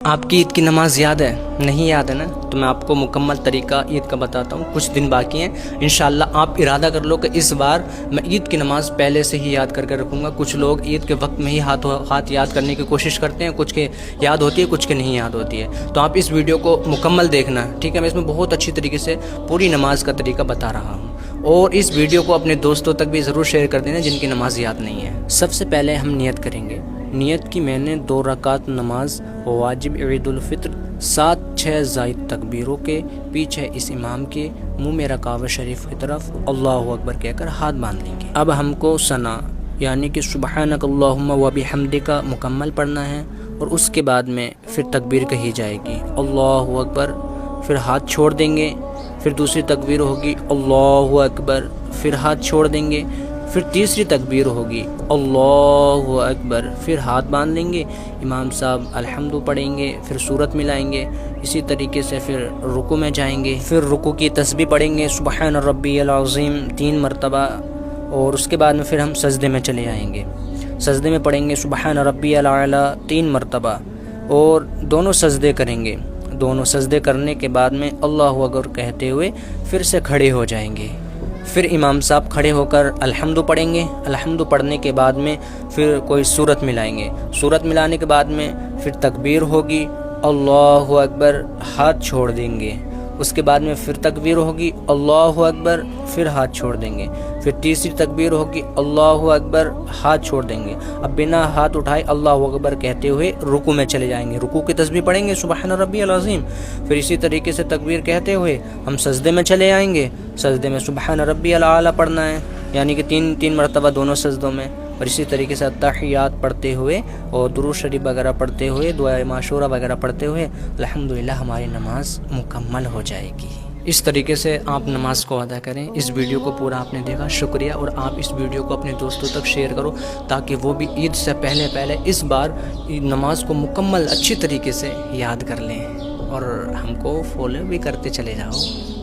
آپ کی عید کی نماز یاد ہے؟ نہیں یاد ہے نا؟ تو میں آپ کو مکمل طریقہ عید کا بتاتا ہوں۔ کچھ دن باقی ہیں، انشاءاللہ آپ ارادہ کر لو کہ اس بار میں عید کی نماز پہلے سے ہی یاد کر کے رکھوں گا۔ کچھ لوگ عید کے وقت میں ہی ہاتھ یاد کرنے کی کوشش کرتے ہیں، کچھ کے یاد ہوتی ہے، کچھ کے نہیں یاد ہوتی ہے۔ تو آپ اس ویڈیو کو مکمل دیکھنا، ٹھیک ہے؟ میں اس میں بہت اچھی طریقے سے پوری نماز کا طریقہ بتا رہا ہوں، اور اس ویڈیو کو اپنے دوستوں تک بھی ضرور شیئر کر دینا جن کی نماز یاد نہیں ہے۔ سب سے پہلے ہم نیت کریں گے۔ نیت کی میں نے 2 رکعت نماز واجب عید الفطر 7-6 زائد تکبیروں کے پیچھے اس امام کے منہ میں کعبہ شریف کی طرف اللہ اکبر کہہ کر ہاتھ باندھ لیں گے۔ اب ہم کو ثنا یعنی کہ سبحانک اللہم و بحمدک مکمل پڑھنا ہے، اور اس کے بعد میں پھر تکبیر کہی جائے گی اللہ اکبر، پھر ہاتھ چھوڑ دیں گے، پھر دوسری تکبیر ہوگی اللہ اکبر، پھر ہاتھ چھوڑ دیں گے، پھر تیسری تکبیر ہوگی اللہ اکبر، پھر ہاتھ باندھ لیں گے، امام صاحب الحمد پڑھیں گے، پھر سورت ملائیں گے، اسی طریقے سے پھر رکوع میں جائیں گے، پھر رکوع کی تسبیح پڑھیں گے سبحان ربی العظیم 3 مرتبہ، اور اس کے بعد میں پھر ہم سجدے میں چلے آئیں گے۔ سجدے میں پڑھیں گے سبحان ربی الاعلی 3 مرتبہ، اور دونوں سجدے کریں گے۔ دونوں سجدے کرنے کے بعد میں اللہ اکبر کہتے ہوئے پھر سے کھڑے ہو جائیں گے۔ پھر امام صاحب کھڑے ہو کر الحمد پڑھیں گے۔ الحمد پڑھنے کے بعد میں پھر کوئی سورت ملائیں گے۔ سورت ملانے کے بعد میں پھر تکبیر ہوگی اللہ اکبر، ہاتھ چھوڑ دیں گے۔ اس کے بعد میں پھر تکبیر ہوگی اللہ اکبر، پھر ہاتھ چھوڑ دیں گے۔ پھر تیسری تکبیر ہوگی اللہ اکبر، ہاتھ چھوڑ دیں گے۔ اب بنا ہاتھ اٹھائے اللہ اکبر کہتے ہوئے رکوع میں چلے جائیں گے۔ رکوع کی تسبیح پڑھیں گے سبحان ربی العظیم، پھر اسی طریقے سے تکبیر کہتے ہوئے ہم سجدے میں چلے آئیں گے۔ سجدے میں سبحان ربی الاعلی پڑھنا ہے، یعنی کہ 3 مرتبہ دونوں سجدوں میں، اور اسی طریقے سے تحیات پڑھتے ہوئے اور درود شریف وغیرہ پڑھتے ہوئے، دعائے معشورہ وغیرہ پڑھتے ہوئے الحمدللہ ہماری نماز مکمل ہو جائے گی۔ اس طریقے سے آپ نماز کو ادا کریں۔ اس ویڈیو کو پورا آپ نے دیکھا، شکریہ، اور آپ اس ویڈیو کو اپنے دوستوں تک شیئر کرو تاکہ وہ بھی عید سے پہلے اس بار نماز کو مکمل اچھی طریقے سے یاد کر لیں، اور ہم کو فالو بھی کرتے چلے جاؤ۔